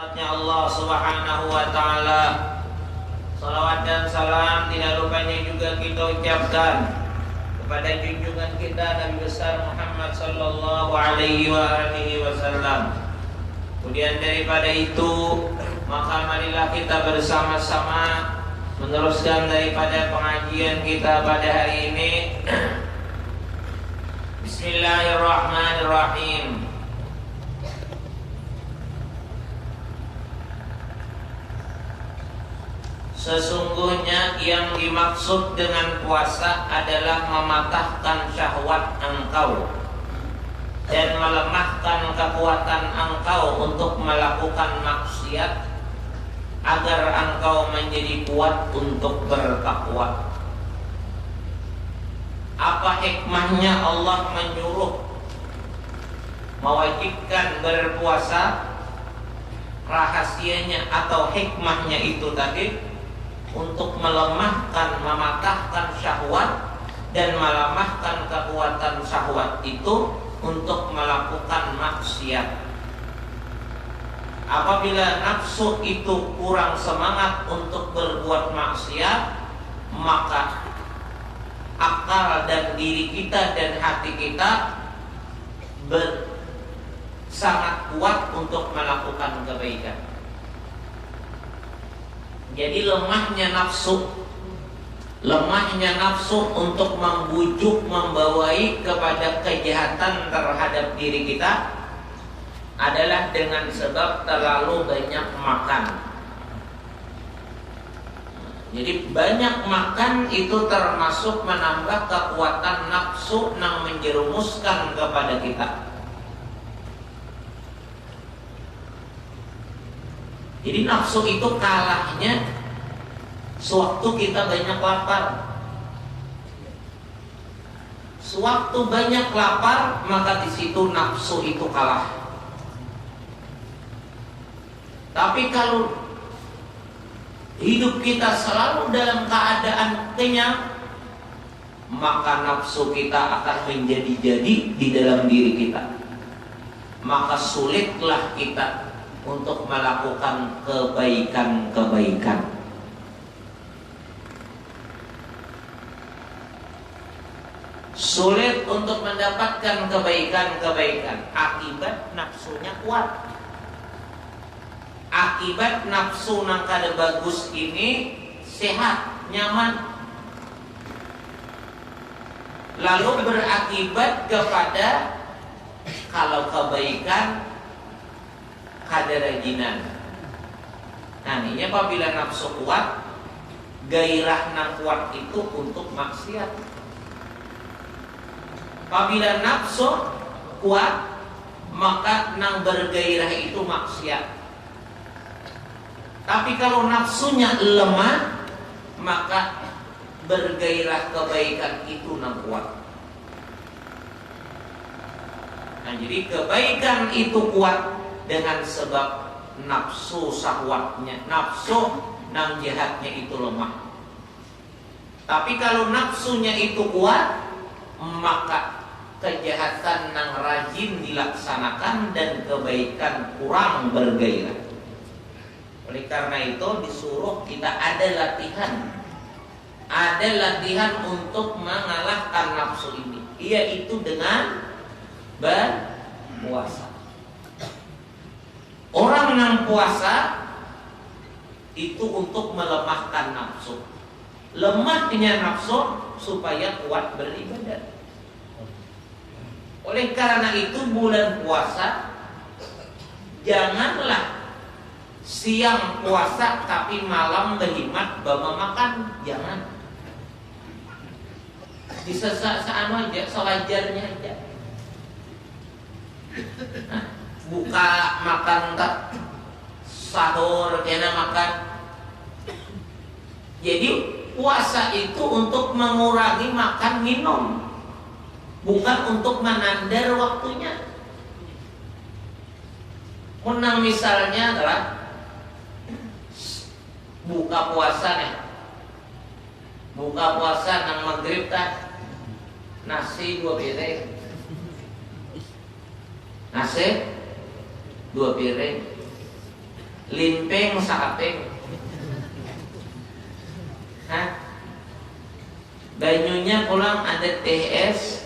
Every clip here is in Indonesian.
Rahmatnya Allah Subhanahu wa Ta'ala, salawat dan salam tidak lupanya juga kita ucapkan kepada junjungan kita Nabi besar Muhammad sallallahu alaihi wasallam. Kemudian daripada itu, maka marilah kita bersama-sama meneruskan daripada pengajian kita pada hari ini. Bismillahirrahmanirrahim. Sesungguhnya yang dimaksud dengan puasa adalah mematahkan syahwat engkau dan melemahkan kekuatan engkau untuk melakukan maksiat agar engkau menjadi kuat untuk bertakwa. Apa hikmahnya Allah menyuruh mewajibkan berpuasa? Rahasianya atau hikmahnya itu tadi untuk melemahkan, mematahkan syahwat dan melemahkan kekuatan syahwat itu untuk melakukan maksiat. Apabila nafsu itu kurang semangat untuk berbuat maksiat, maka akal dan diri kita dan hati kita sangat kuat untuk melakukan kebaikan. Jadi lemahnya nafsu untuk membujuk, membawai kepada kejahatan terhadap diri kita adalah dengan sebab terlalu banyak makan. Jadi banyak makan itu termasuk menambah kekuatan nafsu yang menjerumuskan kepada kita. Jadi nafsu itu kalahnya sewaktu kita banyak lapar. Sewaktu banyak lapar, maka di situ nafsu itu kalah. Tapi kalau hidup kita selalu dalam keadaan kenyang, maka nafsu kita akan menjadi-jadi di dalam diri kita. Maka sulitlah kita untuk melakukan kebaikan-kebaikan. Sulit untuk mendapatkan kebaikan-kebaikan akibat nafsunya kuat. Akibat nafsu nang kada bagus ini sehat, nyaman. Lalu berakibat kepada kalau kebaikan kada rajinan. Nah, ini apabila nafsu kuat, gairah nang kuat itu untuk maksiat. Apabila nafsu kuat, maka nang bergairah itu maksiat. Tapi kalau nafsunya lemah, maka bergairah kebaikan itu nang kuat. Nah, jadi kebaikan itu kuat dengan sebab nafsu syahwatnya, nafsu nang jahatnya itu lemah. Tapi kalau nafsunya itu kuat, maka kejahatan nang rajin dilaksanakan dan kebaikan kurang bergairah. Oleh karena itu disuruh kita ada latihan untuk mengalahkan nafsu ini, yaitu dengan berpuasa. Orang yang puasa itu untuk melemahkan nafsu. Lemahnya nafsu supaya kuat beribadah. Oleh karena itu bulan puasa janganlah siang puasa tapi malam berhemat bama makan, jangan. Disesak-sesak aja, sewajarnya aja. Nah, buka makan tak sahur kena makan. Jadi puasa itu untuk mengurangi makan minum, bukan untuk menandar waktunya. Menang misalnya adalah buka puasa nih, buka puasa nang maghrib tak nasi 2 piring, nasi 2 piring. limpeng saapeng. Banyunya pulang ada TS,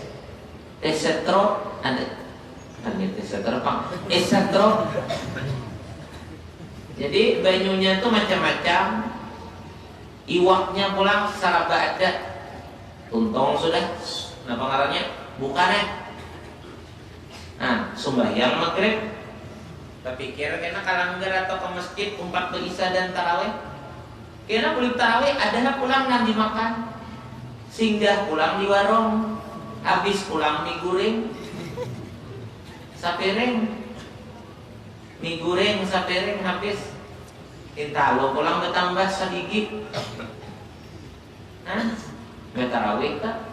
esetro, ada esetro pak, esetro. Jadi banyunya tuh macam-macam. Iwaknya pulang saraba ada. Tuntong sudah. Nah pengarangnya bukan ya. Nah sembahyang maghrib. Kepikir kena kalanggar atau ke masjid umpat berisya dan tarawih. Kena kulit tarawih ada pulang nanti makan. Singgah pulang di warung, habis pulang mie goreng, sapiring, mie goreng sapiring habis, intalo pulang bertambah sedikit, betarawih tak?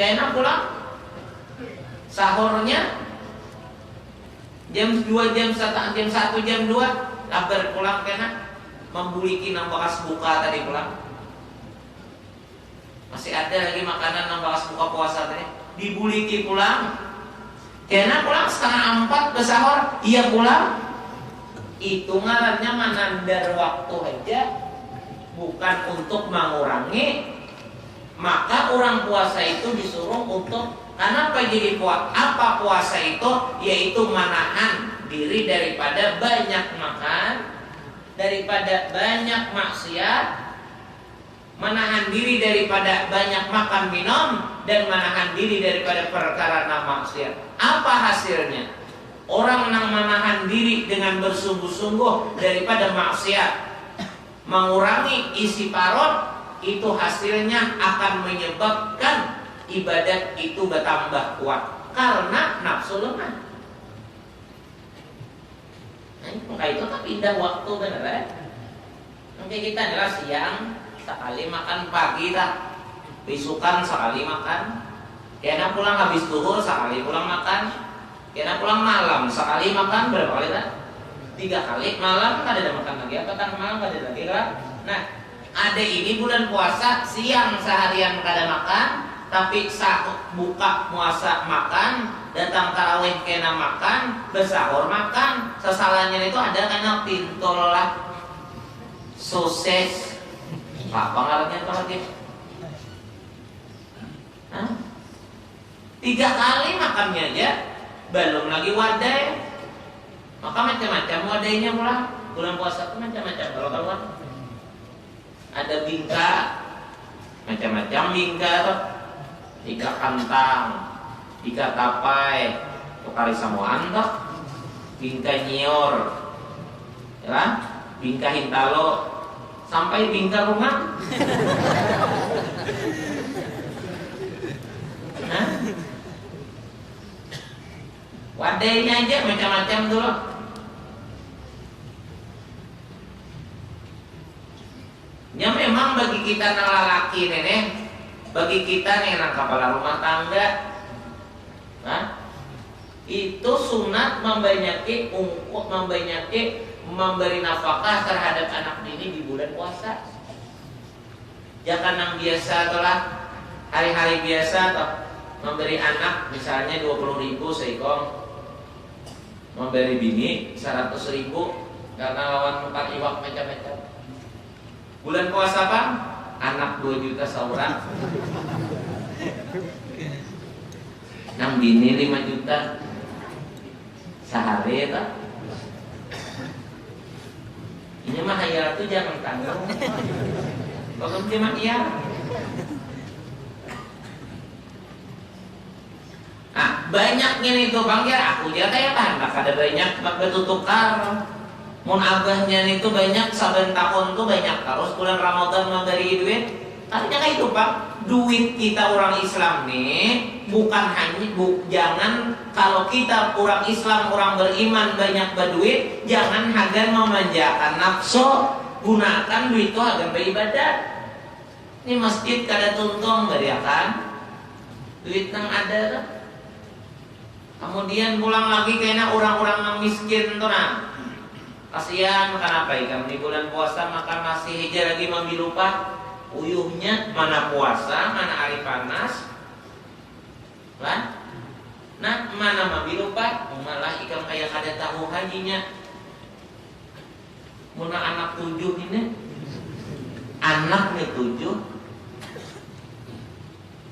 Kena pulang, sahurnya jam 2 jam 1 jam 2, kabar pulang kena. Membuliki nang bakas buka tadi pulang. Masih ada lagi makanan nang bakas buka puasa tadi. Dibuliki pulang. Kena pulang 3:30 ke sahur. Iya pulang. Itu ngarannya manandar waktu aja, bukan untuk mengurangi. Maka orang puasa itu disuruh untuk karena apa jadi puasa? Apa puasa itu? Yaitu menahan diri daripada banyak makan, daripada banyak maksiat, menahan diri daripada banyak makan minum, dan menahan diri daripada perkara maksiat. Apa hasilnya? Orang yang menahan diri dengan bersungguh-sungguh daripada maksiat, mengurangi isi parut, itu hasilnya akan menyebabkan ibadat itu bertambah kuat karena nafsu lemah. Maka itu tak pindah waktu beneran. Mungkin kita adalah siang sekali makan, pagi tak, besukan sekali makan, kena pulang habis zuhur sekali pulang makan, kena pulang malam sekali makan, berapa kali tak? 3 kali malam kan ada makan lagi, apa kan malam ada lagi kan? Nah ada ini bulan puasa siang seharian kada makan, tapi saat buka puasa makan, datang tarawih kena makan, bersahur makan, sesalahnya itu ada karena pintol lah, sosis, apa ngarannya itu lagi? 3 kali makannya aja, belum lagi wadai, maka macam-macam wadainya pula. Bulan puasa itu macam-macam kalau kawan. Ada bingka, macam-macam bingka tuh. Iga kantang, iga tapai, tukari samuan tuh, bingka nyior, ya, bingka hintalo, sampai bingka rumah. Wadainya aja macam-macam dulu. Ya memang bagi kita nang lalaki nenek, bagi kita nih nang kepala rumah tangga, itu sunat membanyaki memberi nafkah terhadap anak ini di bulan puasa. Jangan nang biasa telah hari-hari biasa atau memberi anak misalnya 20.000 seikong, memberi bini 100.000 karena lawan makan iwak macam-macam. Bulan puasa apa? Anak 2 juta seorang, nang bini 5 juta sehari tak? Ini mah hayal tuh jangan tanggung. Kalau cuma iya. Banyaknya nih tuh bang ya, aku dia kayak kan, ada banyak bertutukar. Mun abahnya itu banyak, saben tahun tuh banyak. Terus bulan Ramadan memberi duit, artinya kayak itu bang. Duit kita orang Islam nih bukan hanya jangan kalau kita orang Islam orang beriman banyak berduit, jangan agar memanjakan nafsu, gunakan duit itu agar beribadat. Ini masjid kada tuntung beriakan duit yang ada tuh. Kemudian pulang lagi kayaknya orang-orang yang miskin tuh nah. Kasihan makan apa ikan di bulan puasa makan nasi hija lagi mambil lupa. Uyuhnya mana puasa, mana hari panas. Lah. Nah, mana mah bilupat, malah ikam aya kada tahu hajinya. Mun anak 7 ini, anak nih 7,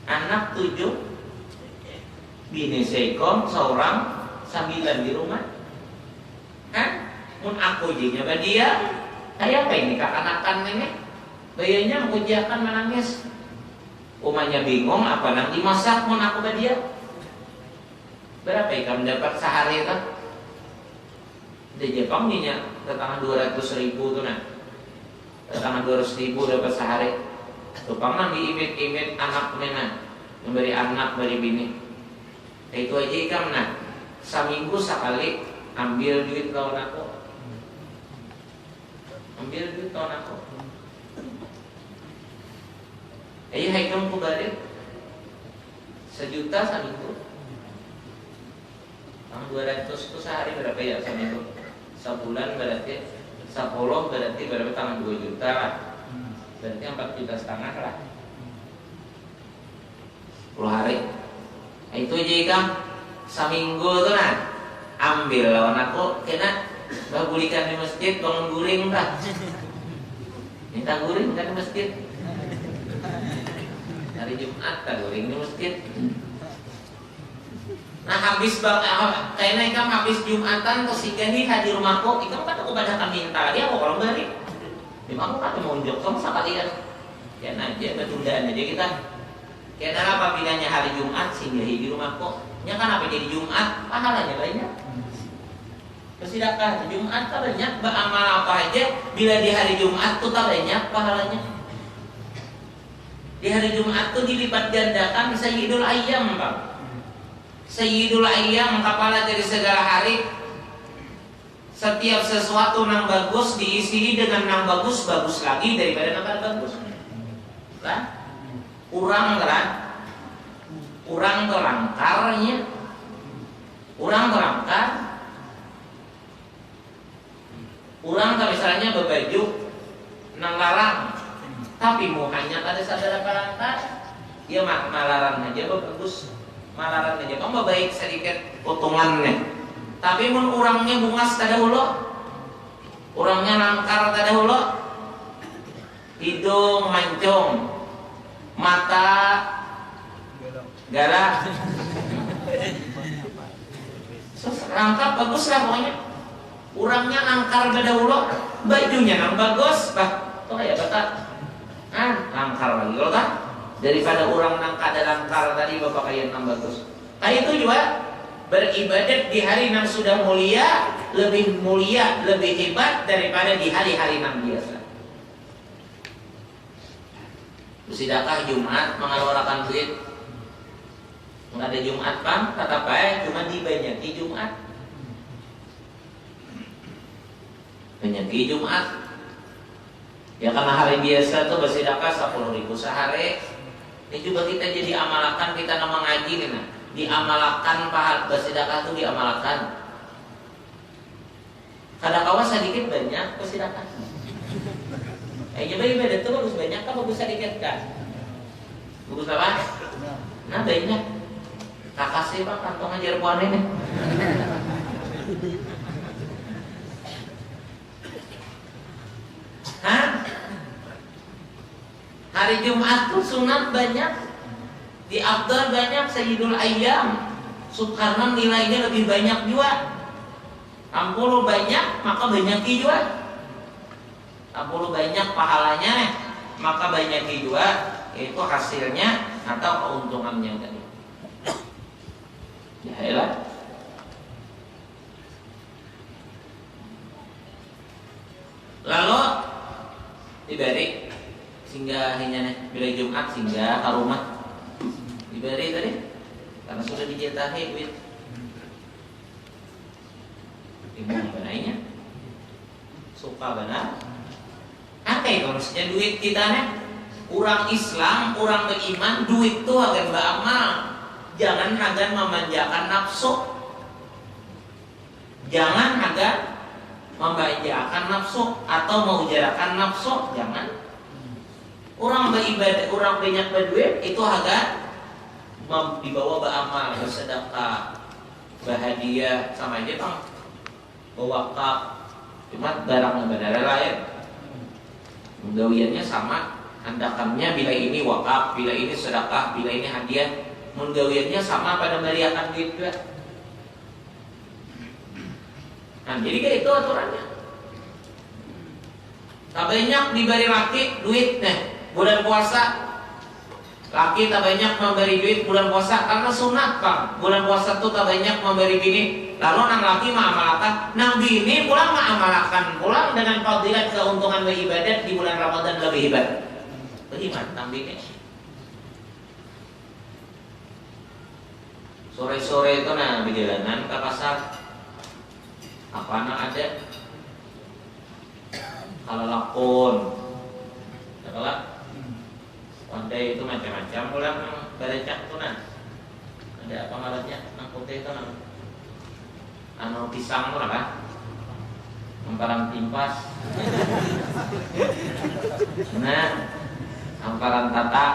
anak 7, bini sekom seorang 9 di rumah. Kan? Mun aku jinya badia, kayak apa ini kakanakan nenek? Bayanya mengujiakan menangis. Umanya bingung apa nang dimasak mun aku badia. Berapa ikam dapat sehari kan? Di Jepang nya tetangan 200.000 tuh nah. Tetangan 200.000 dapat sehari. Tupang diimit-imit anak nena, memberi anak beri bini. Itu aja ikam nah. Seminggu sekali ambil duit lawan aku. Ambil duit lawan aku. Ayo ikam ku balik 1 juta seminggu. Tang 200 itu sehari berapa ya seminggu? Sebulan berarti 10 berarti berapa tangan 2 juta lah. Berarti 4,5 juta lah 10 hari. Itu aja ikam seminggu tuh nah. Ambil lawan aku kena bagulikan di masjid bangun guring tak. Minta guring kan di masjid. Hari Jumat tak guring di masjid. Nah habis kayaknya ikam habis Jumatan terus singgah di rumahku, ikam kata aku pada kami minta dia aku kalau balik. Memang aku kata mau unjuk sama sekalian. Ya aja ketundaan aja kita. Karena apabila hari Jumat singgah di rumahku, nya kan apa jadi Jumat pahalanya banyak. Kesidakah Jumat tak banyak beramal apa aja bila di hari Jumat tuh tak banyak pahalanya. Di hari Jumat tuh dilipat gandakan Sayyidul Ayyam, Pak. Sayyidul Ayyam kepala dari segala hari. Setiap sesuatu nang bagus diisi dengan nang bagus lagi daripada nang kada bagus. Kan? Urang terangkarnya. Urang terangkar. Urang tak misalnya berbaju nang larang. Tapi muhanya kada sadar langkar. Ya malaran aja bagus. Malaran aja kamu baik sedikit potongannya. Tapi mun urangnya bungas kada hulo, urangnya nangkar kada hulo, hidung mancung, mata galak, rangkap bagus lah pokoknya. Urangnya nangkar kada hulo, bajunya nang bagus, bah, tuh kayak batak, nangkar lagi loh kan? Daripada orang nang kada langkar tadi bapak kaya nang bagus. Kayak itu juga beribadat di hari nang sudah mulia, lebih hebat daripada di hari-hari nang biasa. Sedekah Jumat mengeluarkan duit. Enggak ada Jumat Bang, kata baik cuma dibanyaki Jumat. Banyaki Jumat. Ya karena hari biasa tuh bersedekah 10.000 sehari. Ini juga kita jadi amalkan, kita nama ngaji nih nah. Diamalkan pahala bersedekah itu diamalkan. Kada kawas sedikit banyak bersedekah. Ibadah itu bagus banyak kan bagus sedikit kan? Bagus apa? Nah banyak. Kakasih Bang kantong ajar puan ini. Hah? Hari Jumat tuh sunat banyak, di Abdul banyak, Sayyidul Ayyam, Karena nilainya lebih banyak juga. 60 banyak, maka banyak juga. 60 banyak pahalanya, maka banyak juga. Itu hasilnya atau keuntungannya tadi. Ya lah. Lalu diberi sehingga hanya bila Jumat sehingga ke rumah diberi tadi karena sudah dijatahi duit. Bingung benainya suka benar. Apa itu maksudnya duit kita nih? Orang Islam, orang beriman, duit itu akan beramal. Jangan agan memanjakan nafsu. Jangan agan memanjakan nafsu atau mengujarakan nafsu. Jangan. Orang beribadah, orang banyak berduit itu agar dibawa beramal, bersedekah. Bahagia sama aja bang, wakaf, cuma barangnya benar lain. Menggawiannya sama, handakannya bila ini wakaf, bila ini sedekah, bila ini hadiah. Menggawiannya sama pada meriahkan duit juga. Nah jadi kayak itu aturannya. Tak banyak diberi laki duit bulan puasa. Laki tak banyak memberi duit bulan puasa karena sunat bang. Bulan puasa tuh tak banyak memberi bini. Lalu nang laki mengamalkan, nang bini pulang mengamalkan, pulang dengan fadilat keuntungan beribadat di bulan Ramadan lebih hebat. Bagaimana nang bini? Sore-sore itu berjalanan ke pasar. Apa ada? Kalau lakon, kalau pandai itu macam-macam pulang berecak tuh ada apa ngarannya nang putih itu anu pisang tuh apa hamparan timpas hamparan tata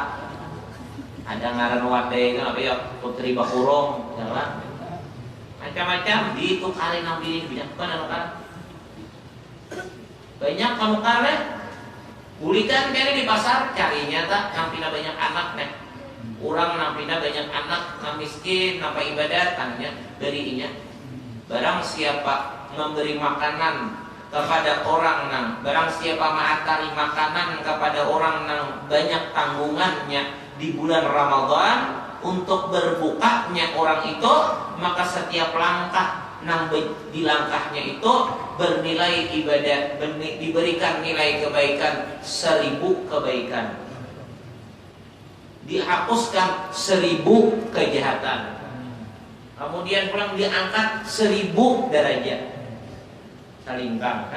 ada ngaran wadai itu apa ya putri bakurong jalan macam-macam di itu kali nabi banyak kan banyak kamu kali bulikan kayaknya di pasar carinya tak nampina banyak anak orang nampina banyak anak miskin napa ibadat tanya dari inya barang siapa memberi makanan kepada orang barang siapa mengantari makanan kepada orang banyak tanggungannya di bulan Ramadan untuk berbukanya orang itu maka setiap langkah di langkahnya itu bernilai ibadat, diberikan nilai kebaikan 1000 kebaikan, dihapuskan 1000 kejahatan, kemudian pulang diangkat 1000 derajat salingkang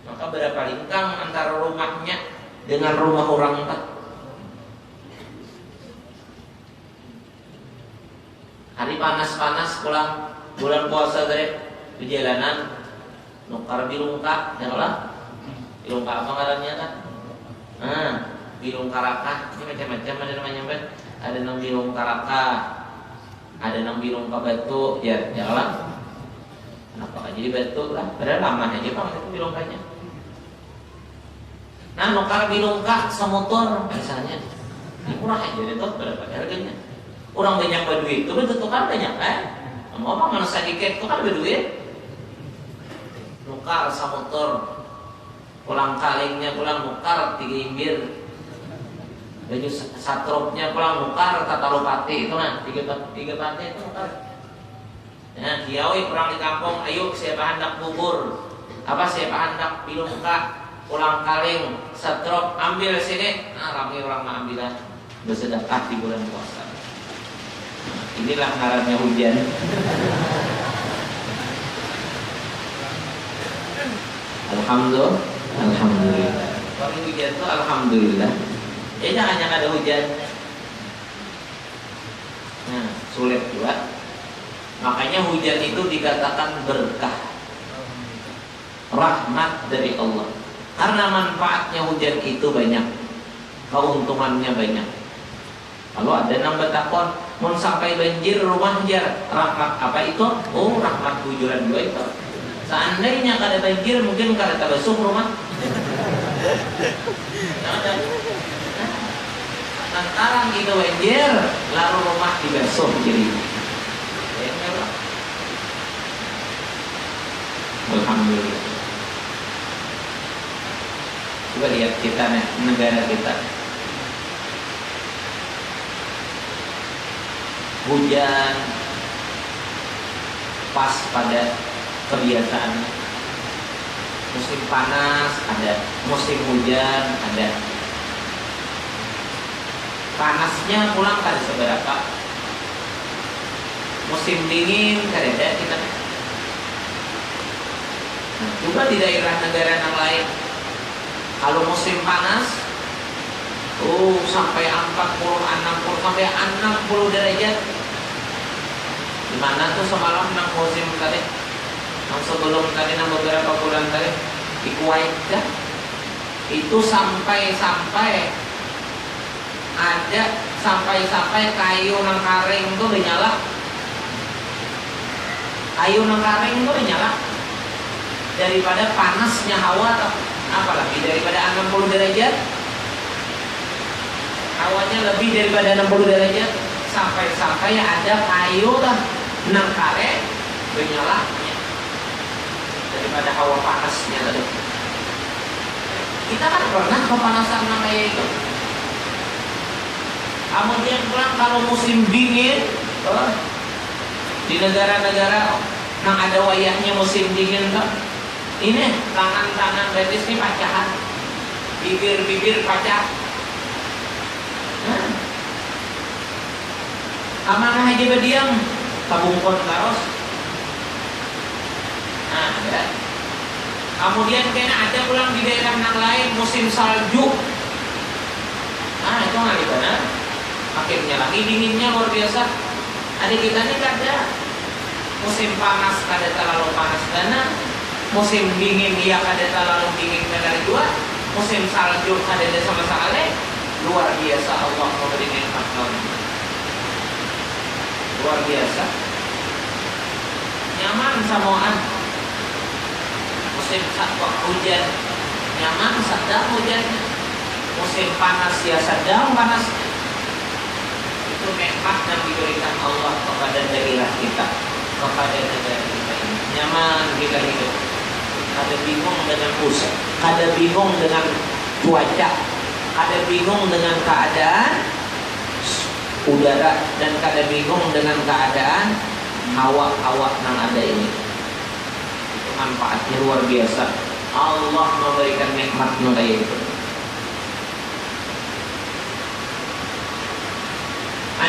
maka berapa lingkang antara rumahnya dengan rumah orang tak? Hari panas-panas pulang bulan puasa dari perjalanan nukar bilungka janganlah bilungka apa ngarannya kan bilungka raka ini macam-macam ada namanya kan ada nang bilungka raka ada nang bilungka batu ya janganlah kenapa jadi batu lah padahal lama aja bang itu bilungkanya nukar bilungka semotor misalnya ini murah aja itu berapa harganya orang banyak berduit itu betul kan banyak mau apa mana sedikit itu kan berduit nukar samotor pulang kalengnya pulang nukar 3 imbir baju satropnya pulang nukar tata lopati itu 3 pati itu nukar ya kiawi pulang di kampung ayo siapa hendak bubur apa siapa hendak bilungka pulang kaleng satrop ambil sini ramai orang mengambil bersedekah di bulan puasa. Inilah ngarannya hujan. Alhamdulillah. Kalau hujan itu alhamdulillah. Ya jangan ada hujan. Sulit juga. Makanya hujan itu dikatakan berkah, rahmat dari Allah. Karena manfaatnya hujan itu banyak, keuntungannya banyak. Kalau ada yang bertakon, mau sampai banjir rumah jar, rahmat apa itu? Oh rahmat bujuran juga itu. Seandainya kada banjir mungkin kada tabasuh rumah. Lantaran itu banjir, lalu rumah dibasuh jadi. Alhamdulillah. Coba lihat kita negara kita. Hujan pas pada kebiasaan. Musim panas ada, musim hujan ada. Panasnya pulang kada seberapa. Musim dingin kada ada kita. Nah, coba di daerah negara yang lain, kalau musim panas, sampai 40, 60 sampai 60 derajat. Di mana tuh semalam nang musim tadi, nang sebelum tadi nang beberapa bulan tadi di Kuwait dah, itu sampai ada sampai kayu nang karing tuh dinyala. Ayo nangkareng itu nyala daripada panasnya hawa, apalagi daripada 60 derajat. Hawanya lebih daripada 60 derajat, sampai-sampai ada kayu lah nangkareng menyalanya daripada hawa panasnya tadi. Kita kan pernah kepanasan kayak itu. Kemudian pulang kalau musim dingin, di negara-negara yang ada wayahnya musim dingin tuh, ini tangan-tangan betis ini pacahan, bibir-bibir pacah. Amanah aja berdiam, kabungkon karos. Nah, ya. Kemudian kayaknya ada pulang di daerah yang lain musim salju. Nah, itu nggak benar. Akhirnya lagi dinginnya luar biasa. Ada kita ini kada musim panas kada terlalu panas dana, musim dingin dia kada terlalu dingin benar juga, musim salju kada ada sama sekali. Luar biasa Allah memberi nikmat luar biasa. Nyaman samoan. Musim hujan nyaman sedang hujannya. Musim panas ya sedang panasnya. Itu nikmat yang diberikan Allah kepada daerah kita, kepada negara kita ini. Nyaman kita hidup. Kada bingung dengan musim, kada bingung dengan cuaca, kada bingung dengan keadaan udara, dan kada bingung dengan keadaan hawa-hawa yang ada ini. Itu manfaatnya luar biasa. Allah memberikan nikmatnya kayak itu.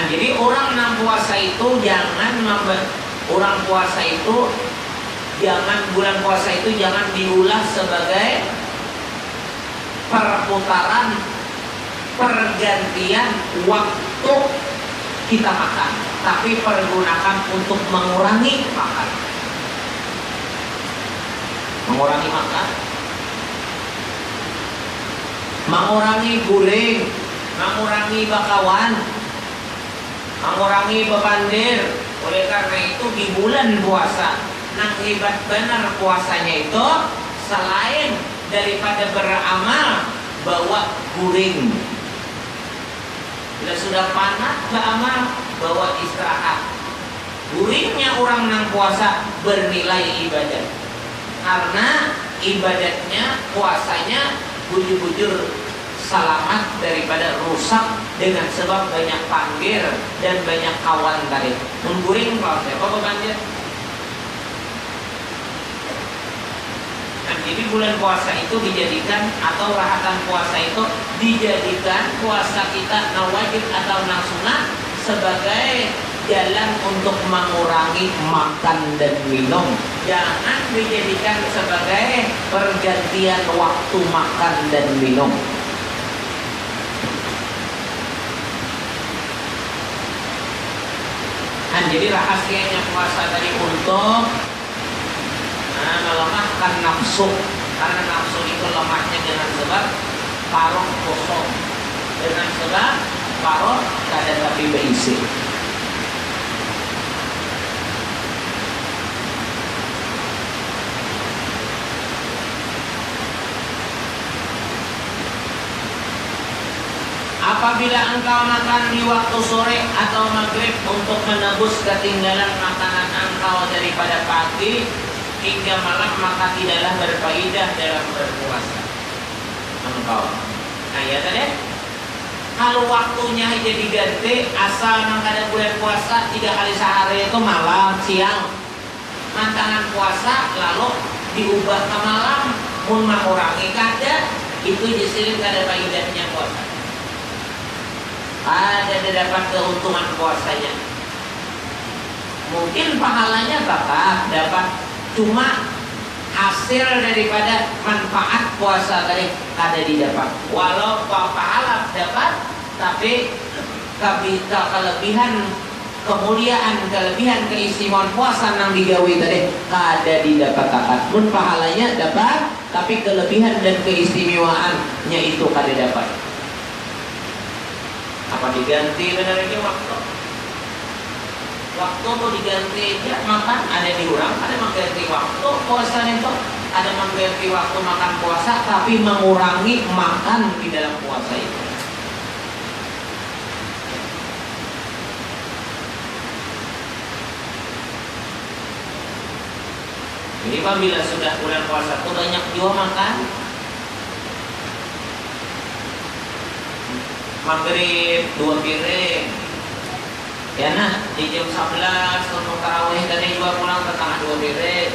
Jadi orang yang puasa itu bulan puasa itu jangan diulas sebagai perputaran pergantian waktu kita makan, tapi pergunakan untuk mengurangi makan. Mengurangi makan, mengurangi guling, mengurangi bakawan, mengurangi bebandir. Oleh karena itu di bulan puasa nang hebat benar puasanya itu, selain daripada beramal, bawa guring. Bila sudah panas beramal, bawa istirahat. Guringnya orang nang puasa bernilai ibadat, karena ibadatnya puasanya bujur-bujur selamat daripada rusak dengan sebab banyak panggir dan banyak kawan tadi. Mengguring kalau siapa banjir. Nah, jadi bulan puasa itu dijadikan, atau rahatan puasa itu dijadikan puasa kita na wajib atau na sunat sebagai jalan untuk mengurangi makan dan minum. Jangan dijadikan sebagai pergantian waktu makan dan minum. Nah, jadi rahasianya puasa tadi untuk melemahkan nafsu, karena nafsu itu lemahnya dengan sebab paruh kosong, dengan sebab paruh kada tapi berisi. Apabila engkau makan di waktu sore atau maghrib untuk menebus ketinggalan makanan engkau daripada pagi hingga malam, maka tidaklah berfaedah dalam berpuasa engkau. Nah ya tadi, kalau waktunya jadi ganti, asal nang kada bulan puasa 3 kali sehari itu malam siang, mantangan puasa lalu diubah ke malam, mun mengurangi kada, itu jadi kada faedahnya puasa. Ada dapat keuntungan puasanya, mungkin pahalanya dapat, cuma hasil daripada manfaat puasa tadi kada didapat. Walau pahala dapat, tapi kelebihan kemuliaan, kelebihan keistimewaan puasa yang digawe tadi kada didapat. Pun pahalanya dapat, tapi kelebihan dan keistimewaannya itu kada dapat. Apa diganti benar ini waktu? waktu tuh diganti ya makan, ada diurang, ada mengganti waktu puasa itu, ada mengganti waktu makan puasa, tapi mengurangi makan di dalam puasa itu. Jadi apabila sudah bulan puasa tuh banyak juga makan. Maghrib 2 piring. Ya nah, di jam 11 untuk tarawih tadi juga pulang setengah 2 piring.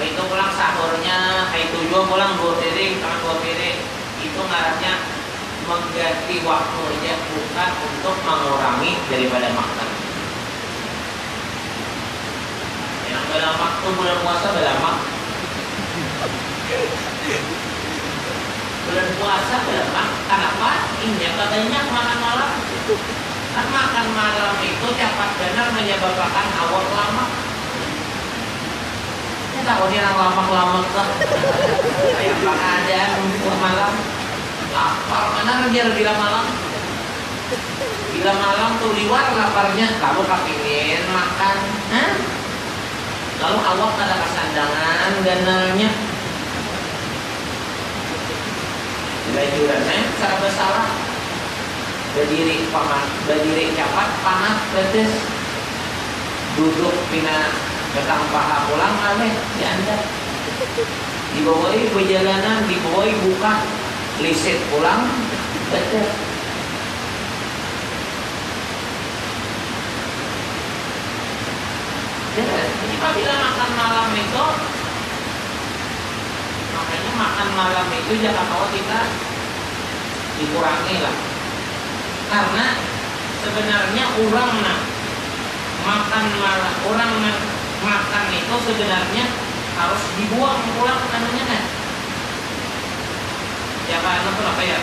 Itu pulang sahurnya, itu juga pulang 2 piring, setengah 2 piring. Itu ngarannya mengganti waktunya, bukan untuk mengurangi daripada makan. Yang dalam waktu bulan puasa berlama. Bulan puasa berlama. Kenapa? Ini katanya makan malam. Kan makan malam itu cepat benar menyebabkan awal lama. Ya tahu dia orang lama-lama tuh. Kayak pengadaan buah malam. Lapar mana dia bila malam. Bila malam tuh liwar laparnya. Kamu kepingin makan. Hah? Lalu awak ada kesandangan ganalnya. Bajurannya cara bersalah. Berdiri paman, berdiri cepat, panas, pedes. Duduk pina betang paha pulang aleh diantar. Dibawai perjalanan, dibawai buka, lisit pulang, pedes. Jadi apabila makan malam itu, makanya makan malam itu jangan mau kita dikurangi lah. Karena sebenarnya orang makan malam, orang makan itu sebenarnya harus dibuang pulang anunya kan. Ya kan itu apa ya?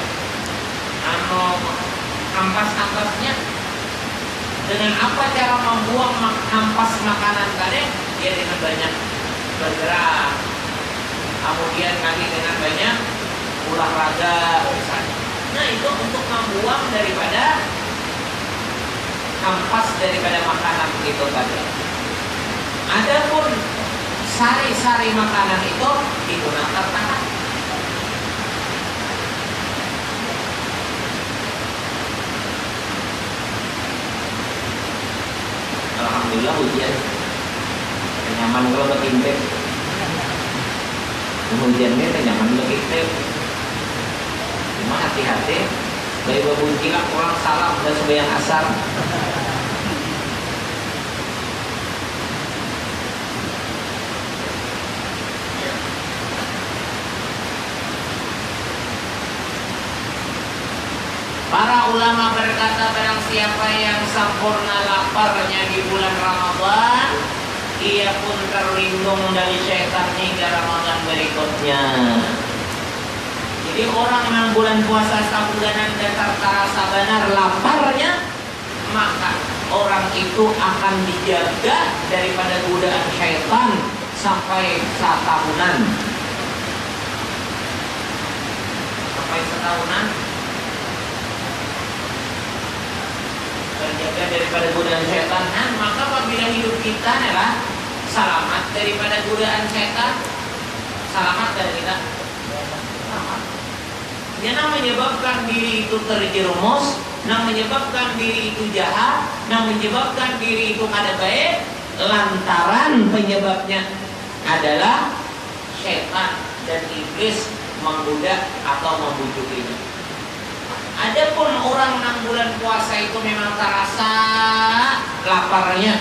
Ampas-ampasnya. Dengan apa cara membuang ampas makanan tadi? Ya dengan banyak bergerak. Kemudian kali dengan banyak olahraga misalnya. Nah itu untuk membuang daripada ampas daripada makanan itu tadi. Adapun sari-sari makanan itu digunakan tangan. Alhamdulillah hujan. Nyaman kalau berintip. Hujannya nyaman berintip. Cuma hati-hati. Dari babunci lah orang salam dan sembahyang asar. Para ulama berkata barang siapa yang sempurna laparnya di bulan Ramadan, ia pun terlindung dari syaitan hingga Ramadan berikutnya. Jadi orang yang bulan puasa sabulanan dan terasa benar laparnya, maka orang itu akan dijaga daripada godaan syaitan sampai setahunan. Sampai setahunan. Terjaga daripada godaan setan. Maka apabila hidup kita adalah selamat daripada godaan setan, selamat dari kita. Selamat. Yang menyebabkan diri itu terjerumus, yang menyebabkan diri itu jahat, yang menyebabkan diri itu kada baik, lantaran penyebabnya adalah setan dan iblis menggoda atau membujukinya. Adapun orang 6 bulan puasa itu memang terasa laparnya.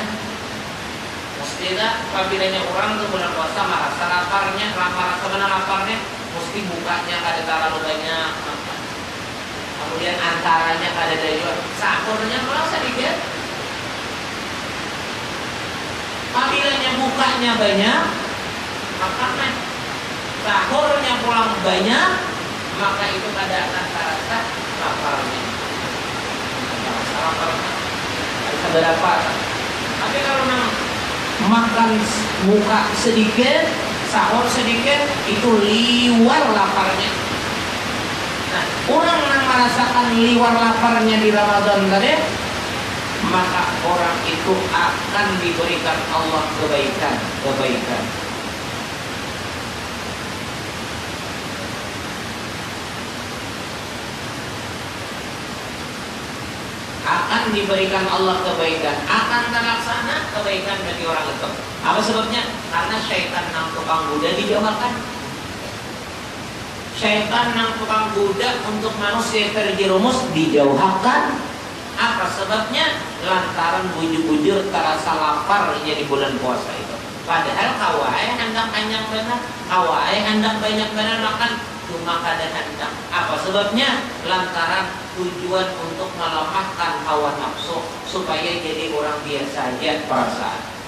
Mestilah apabila orang tuh bulan puasa merasa laparnya, laparnya, mesti bukanya kada terlalu banyak. Kemudian antaranya kada ada juga. Sahurnya malah sedikit. Apabila bukanya banyak, maka sahurnya pulang banyak, maka itu kada akan terasa laparnya. Bisa berapa? Tapi kalau makan buka sedikit, sahur sedikit, itu liwar laparnya. Nah, orang yang merasakan liwar laparnya di Ramadan tadi, maka orang itu akan diberikan Allah kebaikan. Akan diberikan Allah kebaikan, akan terlaksana kebaikan bagi orang itu. Apa sebabnya? Karena syaitan nang tukang goda dijauhkan. Syaitan nang tukang goda untuk manusia terjerumus dijauhkan. Apa sebabnya? Lantaran bujur-bujur terasa lapar di bulan puasa itu. Padahal kawai hendak panjang benar, kawai hendak banyak benar makan, cuma kada hendak. Apa sebabnya? Lantaran tujuan untuk melemahkan hawa nafsu supaya jadi orang biasa aja perasaan.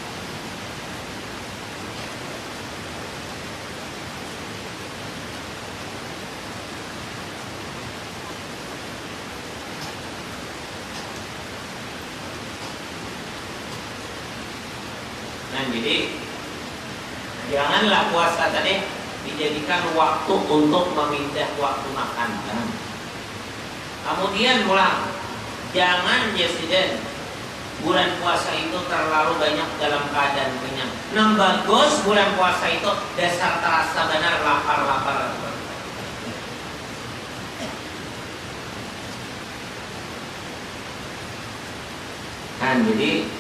Nah, jadi janganlah puasa tadi dijadikan waktu untuk memindah waktu makan. Kemudian pulang, jangan jesiden bulan puasa itu terlalu banyak dalam keadaan kenyang. Nah, bagus bulan puasa itu dasar terasa benar lapar-lapar. Kan jadi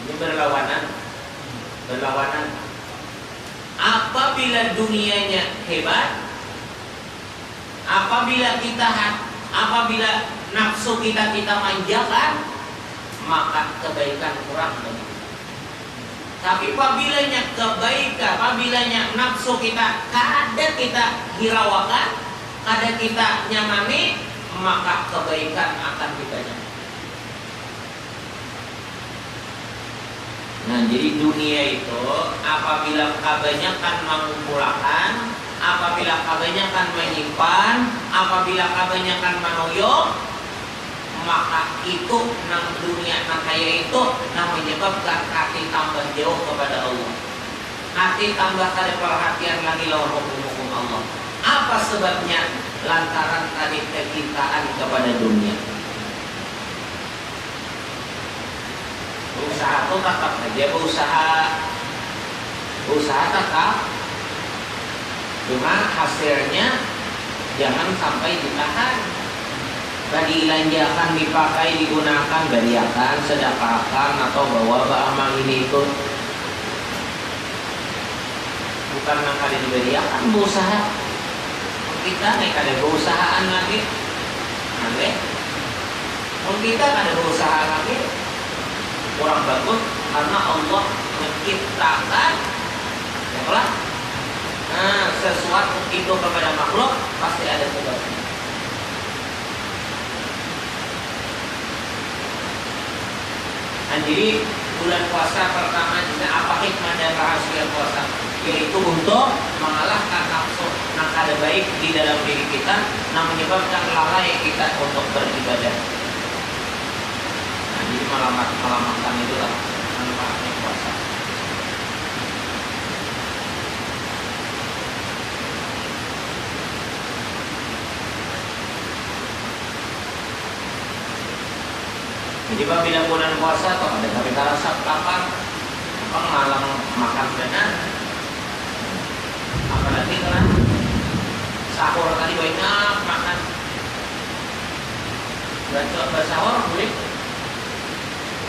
ini berlawanan. Apabila dunianya hebat, apabila nafsu kita manjakan, maka kebaikan kurang bagi kita. Tapi apabila nafsu kita kada kita hiraukan, kada kita nyamani, maka kebaikan akan kita nyamani. Nah, jadi dunia itu apabila kebanyakan mengumpulkan, apabila kebanyakan menyimpan, apabila kebanyakan menoyok, maka itu nang dunia nang kaya itu nang menyebabkan hati tambah jauh kepada Allah. Hati tambah kada perhatian lagi lawan hukum-hukum Allah. Apa sebabnya? Lantaran tadi kecintaan kepada dunia. Usaha itu tetap aja usaha tetap, cuma hasilnya jangan sampai ditahan. Tadi belanjakan, dipakai, digunakan, beriakan, sedekahkan atau bawa amal ini itu. Bukan yang kada diberiakan, berusaha. Kita nih kada berusahaan lagi. Kita kada berusaha lagi. Kurang bagus karena Allah menciptakan sesuatu itu kepada makhluk pasti ada sebabnya. Nah, jadi bulan puasa pertama apa hikmah dan rahasia puasa? Yaitu untuk mengalahkan nafsu yang ada baik di dalam diri kita, yang menyebabkan lalai kita untuk beribadah. Jadi melamatkan itulah manfaatnya puasa. Jadi apabila bulan puasa atau ada tapi rasa lapar, malam makan benar. Apalagi kan sahur tadi banyak makan. Baca sahur boleh.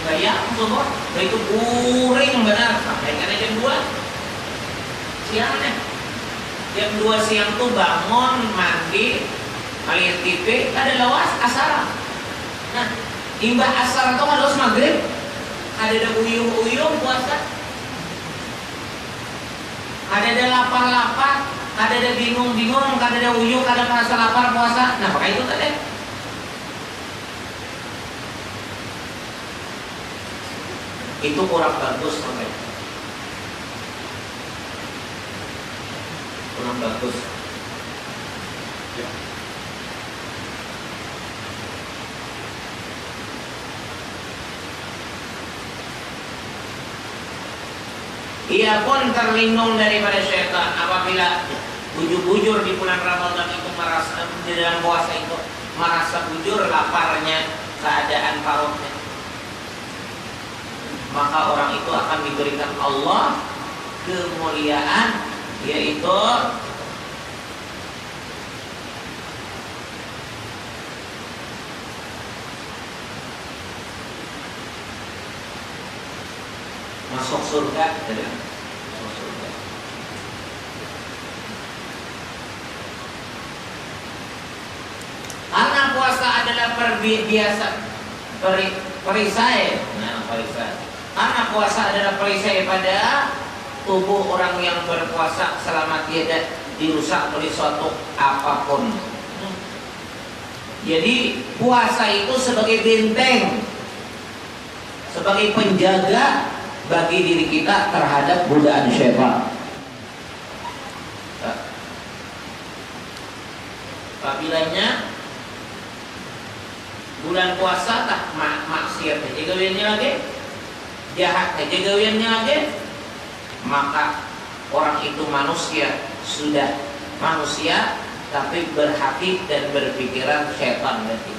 Kayak semua, itu guring benar. Sampai kan jam 2 siang nih. Jam 2 siang tuh bangun, mandi, melihat TV, ada lawas asar. Nah, imbah asar tuh harus maghrib. Ada uyuh-uyuh puasa. Ada lapar-lapar, ada bingung-bingung, ada uyuh, ada merasa lapar puasa. Nah, pakai itu tadi. Itu kurang bagus sampai kurang bagus ya. Ia pun terlindung daripada syaitan apabila bujur-bujur di bulan Ramadan itu merasa di dalam puasa itu merasa bujur laparnya keadaan parutnya, maka orang itu akan diberikan Allah kemuliaan, yaitu masuk surga. Masuk surga. Karena puasa adalah perisai. Karena puasa adalah perisai pada tubuh orang yang berpuasa selama tidak dirusak oleh suatu apapun. Jadi puasa itu sebagai benteng, sebagai penjaga bagi diri kita terhadap godaan syaitan. Apabila bulan puasa tak maksiat aja gawiannya lagi, jahat aja gawiannya lagi, maka orang itu manusia, sudah manusia tapi berhati dan berpikiran syaitan dan iblis.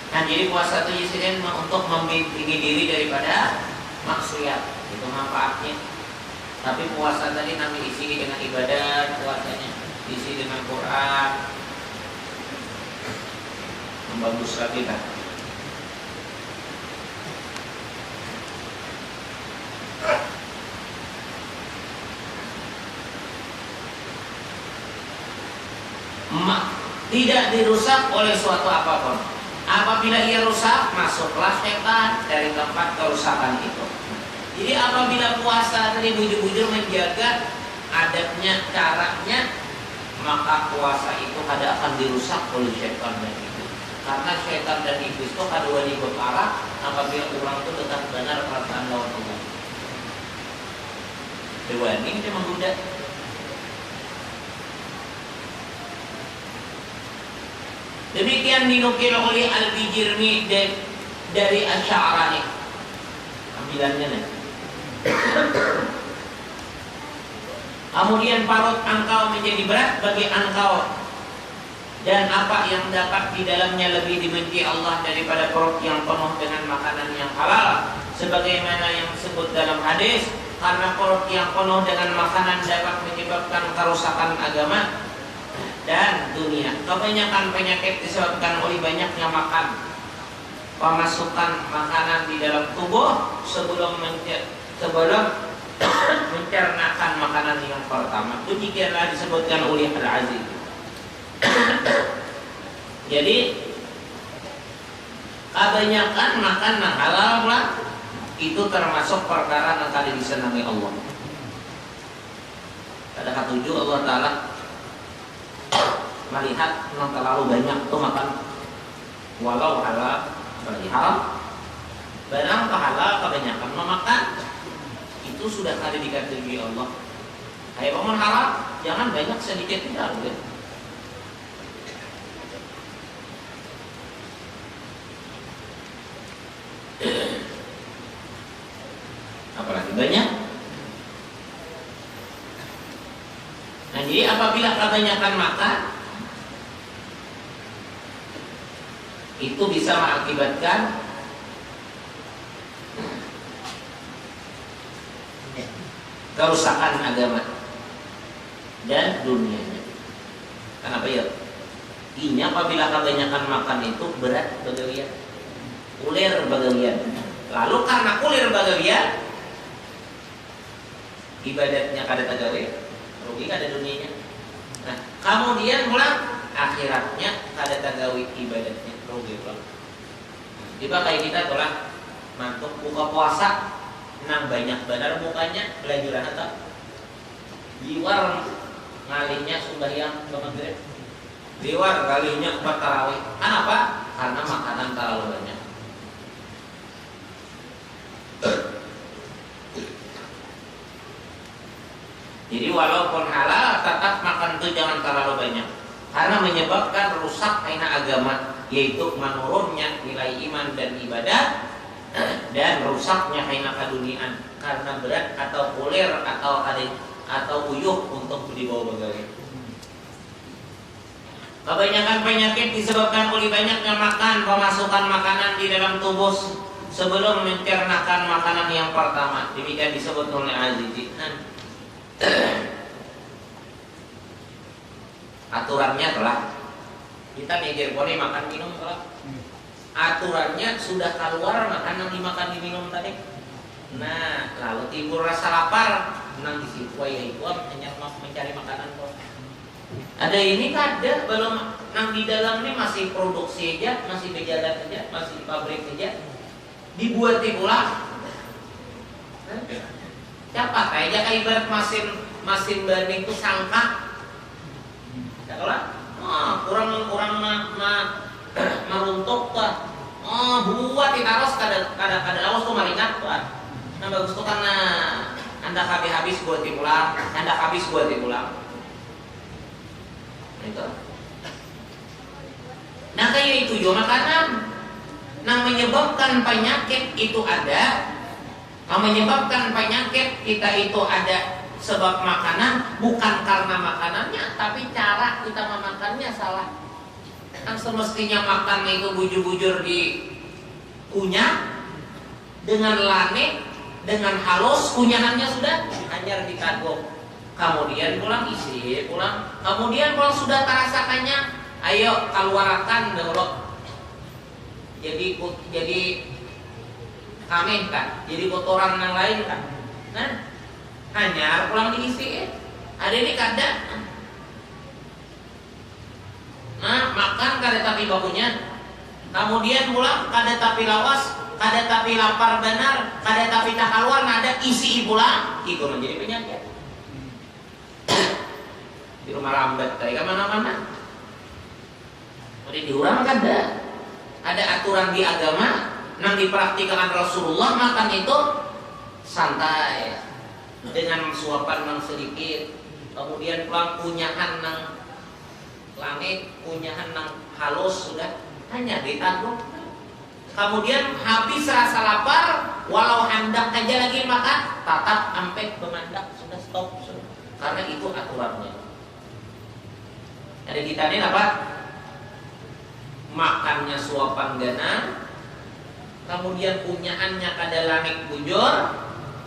Nah, jadi puasa itu isinya untuk membimbing diri daripada maksiat, itu manfaatnya. Tapi puasa tadi nanti isi dengan ibadat, puasanya isi dengan Quran, membagus lagi kan. Tidak dirusak oleh suatu apapun. Apabila ia rusak, masuklah setan dari tempat kerusakan itu. Jadi apabila puasa tadi bujur-bujur menjaga adabnya, caranya, maka puasa itu kada akan dirusak oleh setan dan iblis. Karena setan dan iblis itu kada wani berparah apabila orang itu tetap benar perasaan lawan Allah. Dewani itu menggoda. Demikian dinukil oleh Al-Bijirmi dari Asy'arani. Ambilannya nih. Kemudian parut engkau menjadi berat bagi engkau, dan apa yang dapat di dalamnya lebih dibenci Allah daripada perut yang penuh dengan makanan yang halal, sebagaimana yang disebut dalam hadis, karena perut yang penuh dengan makanan dapat menyebabkan kerusakan agama dan dunia. Kebanyakan penyakit disebabkan oleh banyaknya makan, pemasukan makanan di dalam tubuh sebelum mencernakan makanan yang pertama. Demikianlah disebutkan oleh Al-Aziz. Jadi kebanyakan makan halal lah, itu termasuk perkara yang kali disenangi Allah. Pada ketujuh Allah Ta'ala melihat yang terlalu banyak itu makan walau halal bagi haram, barang halal kebanyakan memakan itu sudah ada dikatakan Allah. Kayak paman halal jangan banyak, sedikit tidak boleh. Apalagi banyak. Nah, jadi apabila kebanyakan makan itu bisa mengakibatkan kerusakan agama dan dunianya. Kenapa ya? Inya apabila kebanyakan makan itu berat bagawian, ulir bagawian. Lalu karena ulir bagawian, ibadatnya kada tagawe, rugi kada dunianya. Nah, kemudian pulang akhiratnya kada tagawe ibadatnya, rugi pulang. Tiba kayak kita telah mantuk buka puasa, nang banyak benar mukanya belajuran atau liwar ngalinya sembahyang ke maghrib, liwar kalinya empat tarawih. Kenapa? Karena makanan terlalu banyak. Jadi walaupun halal tetap makan itu jangan terlalu banyak, karena menyebabkan rusak aina agama yaitu menurunnya nilai iman dan ibadah dan rusaknya kena kaduniaan karena berat atau kulir atau uyuh untuk dibawa begal. Kebanyakan penyakit disebabkan oleh banyaknya makan, pemasukan makanan di dalam tubuh sebelum mencernakan makanan yang pertama. Demikian disebut oleh Al-Jizzi. Aturannya telah kita mikir boleh makan minum telah. Aturannya sudah keluar makanan dimakan diminum tadi. Nah, lalu timbul rasa lapar, nang di situ ya itu hanya mencari makanan kok. Ada ini kada belum nang di dalam ini masih produksi aja, masih berjalan aja, masih pabrik aja. Dibuat pula. Siapa kayak ibarat mesin banding itu sangka. Kalau kurang meruntuk tuh. Buat ditaros kada lawas tuh maringat tuh. Nah bagus tuh karena anda habis buat dipulang, anda habis buat dipulang. Itu. Nah kayak itu juga makanan. Nah menyebabkan penyakit itu ada. Nah menyebabkan penyakit kita itu ada sebab makanan, bukan karena makanannya, tapi cara kita memakannya salah. Kan semestinya makan itu bujur-bujur dikunyah dengan lane, dengan halus, kunyahannya sudah hanyar dikagok. Kemudian pulang isi, kemudian kalau sudah terasakannya, ayo keluarkan dulu. Jadi kami kan, jadi kotoran yang lain kan, hanyar pulang diisi. Ada ini kada. Nah, makan kada tapi bakunya. Kemudian pulang kada tapi lawas, kada tapi lapar benar, kada tapi tak keluar, ada isi pulang. Itu menjadi penyakit. Di rumah lambat tadi kemana-mana. Jadi di orang kada. Ada aturan di agama yang dipraktikkan Rasulullah, makan itu santai dengan suapan yang sedikit. Kemudian pulang kunyahan yang langit, kunyahan yang halus sudah hanya ditanggung. Kemudian habis rasa lapar, walau hendak aja lagi makan, tatap sampai bemandak sudah stop sudah. Karena itu aturannya. Ada kita ini apa? Makannya suapan gana, kemudian kunyaannya kada langit bujur,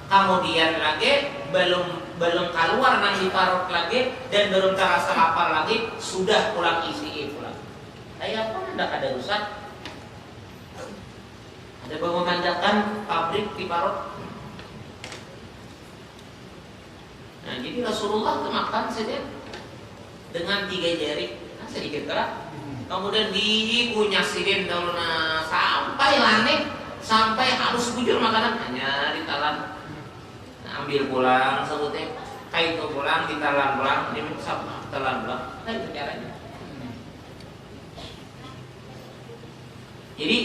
kemudian lagi belum keluar nang diparut lagi dan belum terasa lapar lagi, sudah pulang isi pulang. Kayak apa? Ada rusak. Ada memanjakan pabrik diparut. Nah, jadi Rasulullah makan saja dengan 3 jari, sedikit kerak. Kemudian dikunyah sidin dulu sampai lane, sampai harus bujur makanan hanya ditalan. Nah, ambil pulang sebutnya, kayak itu pulang ditalan pulang, ini sama telan pulang. Nah itu caranya. Jadi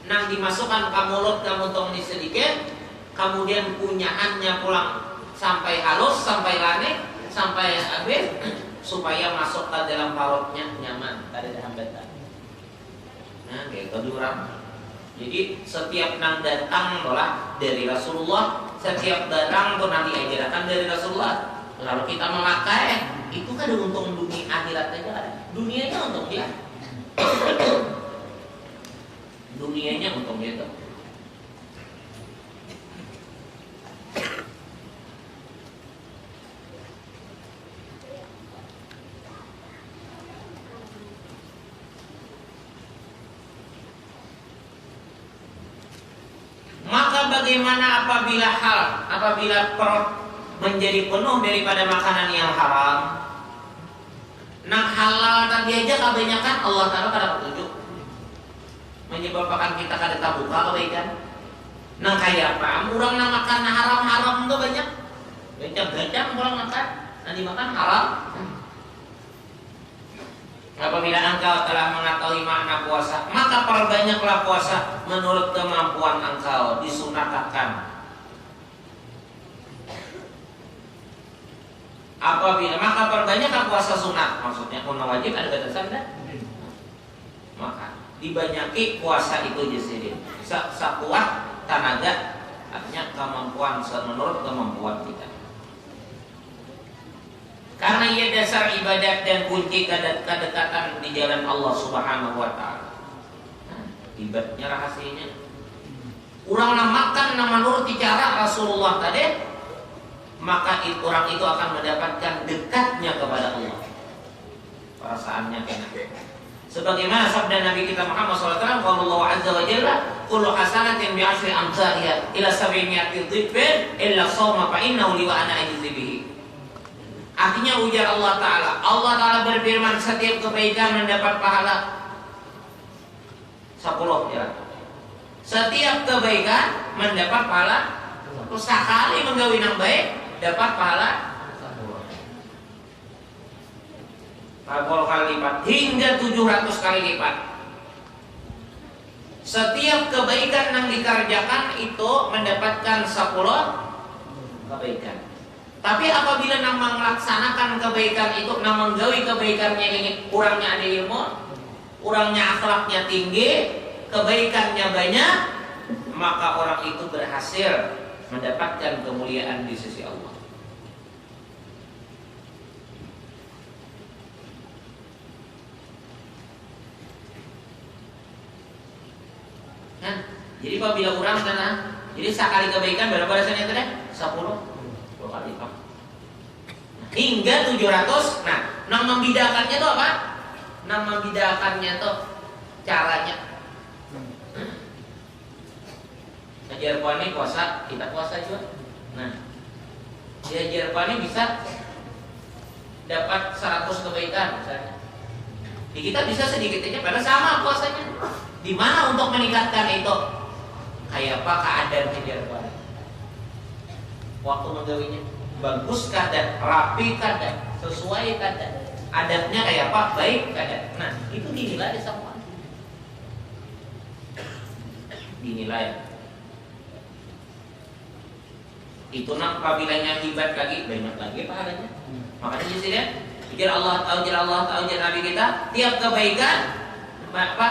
nang dimasukkan ke mulut kamu tong di sedikit, kemudian kunyahannya pulang sampai halus, sampai lane, sampai habis, supaya masuk ke dalam parutnya nyaman, tidak ada hambatan. Nah, kayak kedua. Jadi setiap nang datang bola dari Rasulullah, setiap datang tuh nanti diajarkan dari Rasulullah. Lalu kita memakai, itu kan ada untung dunia akhirat aja ada. Dunianya untung dia. Dunianya untung dia tuh. Maka bagaimana apabila perut menjadi penuh daripada makanan yang haram? Nang halal tadi aja kebanyakan Allah Ta'ala pada petunjuk menyebabkan kita kada tabuka kebaikan. Nang kayak apa? Orang nang makan haram itu banyak. Gajah orang makan, nanti makan haram. Apabila engkau telah mengetahui makna puasa, maka perbanyaklah puasa menurut kemampuan engkau, disunatkan. Maka perbanyaklah puasa sunat, maksudnya puasa wajib ada batasan dah. Maka dibanyaki puasa itu jadi sakuat tenaga, artinya kemampuan menurut kemampuan kita. Karena ia dasar ibadat dan kunci kedekatan di jalan Allah Subhanahu wa taala. Ibadahnya rahasianya. Urang makan menurut cara Rasulullah tadi, maka orang itu akan mendapatkan dekatnya kepada Allah. Perasaannya enak. Sebagaimana sabda Nabi kita Muhammad SAW, Allah Azza wa Jalla, kullu hasanatin bi'ashri amsalha ila 700 dhifin illa shawma fa innahu li wa ana ajzi bihi. Artinya ujar Allah Ta'ala berfirman, setiap kebaikan mendapat pahala 10 ya. Setiap kebaikan mendapat pahala, sekali menggawi nang baik dapat pahala 10 kali lipat hingga 700 kali lipat. Setiap kebaikan yang dikerjakan itu mendapatkan 10 kebaikan. Tapi apabila nama melaksanakan kebaikan itu, nama menggawi kebaikannya ini kurangnya ada ilmu, kurangnya akhlaknya tinggi, kebaikannya banyak, maka orang itu berhasil mendapatkan kemuliaan di sisi Allah. Nah, jadi apabila orang sana, jadi sekali kebaikan berapa rasanya tadi? 10 kali lipat. Hingga 700. Nah, yang membedakannya itu apa? Yang membedakannya itu caranya. Ajar puani puasa, kita puasa juga. Nah, diajar puani bisa dapat 100 kebaikan misalnya. Di kita bisa sedikit aja, pada sama puasanya. Di mana untuk meningkatkan itu? Kayak apa keadaan ajar puani? Waktu menggawinya bagus kadang, rapi kadang, sesuai kadang, adatnya kayak apa, baik kadang. Nah, itu dinilai sama, dinilai. Itu nak apabila hibat lagi banyak lagi pahalanya. Makanya di sini ujar Allah ujar Nabi kita, tiap kebaikan apa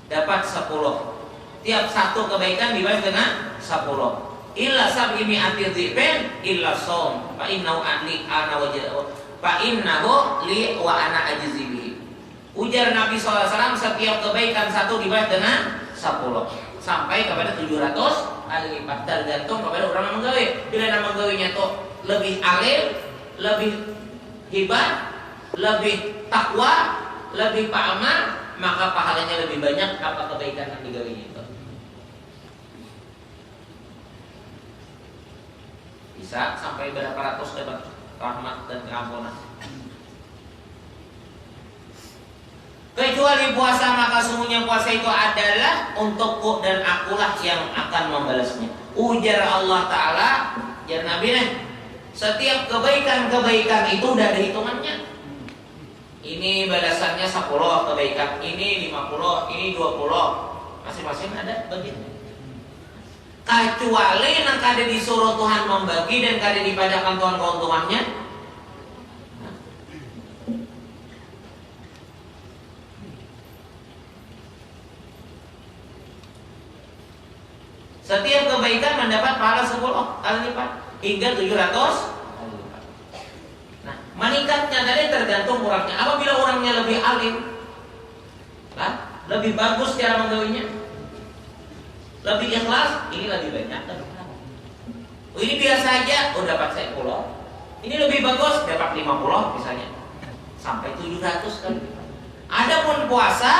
dapat 10. Tiap satu kebaikan dibalas dengan 10. Illa sab'imi atidzibin illa som fa innahu li ana wajhu fa innahu li wa ana ajzi bihi. Ujar Nabi SAW, setiap kebaikan satu dibalas dengan 10 sampai kepada 700 kali lipat, tergantung kepada orang yang menggawe. Bila yang menggawinya itu lebih alim, lebih hebat, lebih takwa, lebih paham, maka pahalanya lebih banyak apa kebaikan yang digawinya itu. Bisa sampai berapa ratus dapat rahmat dan keampunan. Kecuali puasa, maka sungguhnya puasa itu adalah untukku dan akulah yang akan membalasnya. Ujar Allah Ta'ala, ya Nabi nih, setiap kebaikan-kebaikan itu udah ada hitungannya. Ini balasannya 10 kebaikan, ini 50, ini 20, masing-masing ada bagiannya. Kecuali yang kada disuruh Tuhan membagi dan kada dipadakan Tuhan keuntungannya. Setiap kebaikan mendapat pahala 10 kali lipat hingga 700 kali lipat. Nah, meningkatnya tadi tergantung orangnya. Apabila orangnya lebih alim, kan? Lebih bagus cara menggawinya, lebih ikhlas, ini lebih banyak. Ini biasa aja, dapat 10. Ini lebih bagus, dapat 50 misalnya, sampai 700 kali. Adapun puasa,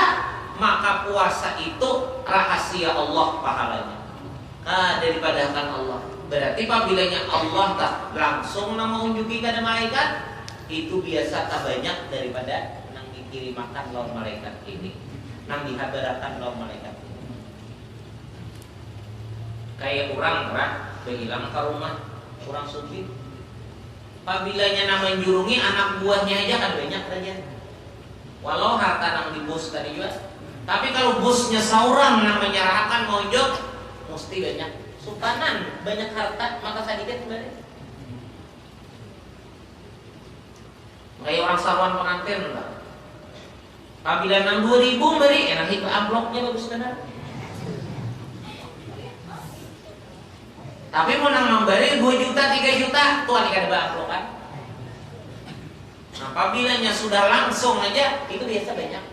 maka puasa itu rahasia Allah pahalanya. Daripada akan Allah. Berarti apabila Allah tak langsung menunjuki kepada malaikat, itu biasa tak banyak daripada nang dikirimakan lawan malaikat ini, nang dihabarakan lawan malaikat ini. Kayak orang berhilang ke rumah orang sufi, apabilanya nama menjurungi anak buahnya aja kan banyak saja. Walau harta nang di bus tadi juga, tapi kalau busnya seorang nang menyerahkan mojok, mesti banyak supanan, banyak harta, maka sedikit balik. Kayak orang saruan pengantin lah, Apabila nang 2000 beri enak itu amplopnya bagus benar. Tapi mau nang memberi 2 juta 3 juta tuan ikan amplop kan. Nah, apabila sudah langsung aja itu biasa banyak.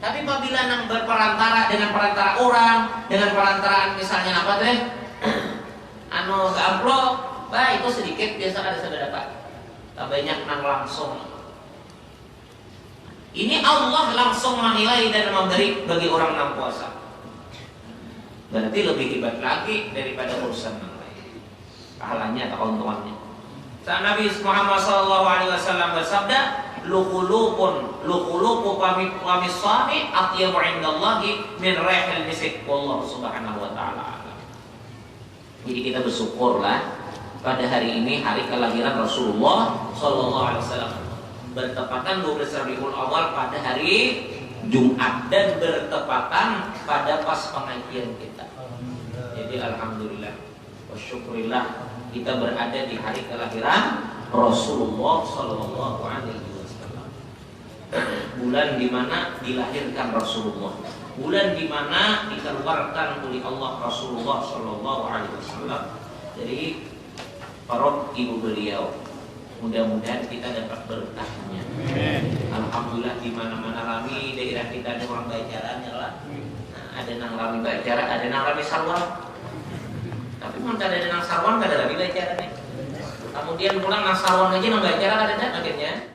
Tapi apabila nang berperantara dengan perantara orang, dengan perantaraan misalnya apa teh? Anu ke amplop, bah itu sedikit biasa ada seberapa. Tak banyak nang langsung. Ini Allah langsung menilai dan memberi bagi orang yang puasa. Berarti lebih hebat lagi daripada urusan yang lain. Pahalanya atau keuntungannya. Saat Nabi Muhammad SAW bersabda, luqulupu qamisani atyabu indallahi min rihil misk. Wallahu subhanahu wa ta'ala. Jadi kita bersyukurlah pada hari ini hari kelahiran Rasulullah SAW. Bertepatan 12 Rabiul Awal pada hari Jumat dan bertepatan pada pas pengajian kita. Jadi alhamdulillah wa syukurillah kita berada di hari kelahiran Rasulullah sallallahu alaihi wasallam. Bulan di mana dilahirkan Rasulullah. Bulan di mana dikeluarkan oleh Allah Rasulullah sallallahu alaihi wasallam dari perut ibu beliau. Mudah-mudahan kita dapat berkahnya. Alhamdulillah di mana-mana rami daerah kita ada orang bacarannya lah. Nah, ada nang rami bacara, ada nang rami sarwan. Tapi mun ada nang sarwan kada rami bacarannya. Kemudian pulang nang sarwan aja nang bacara kada ada akhirnya.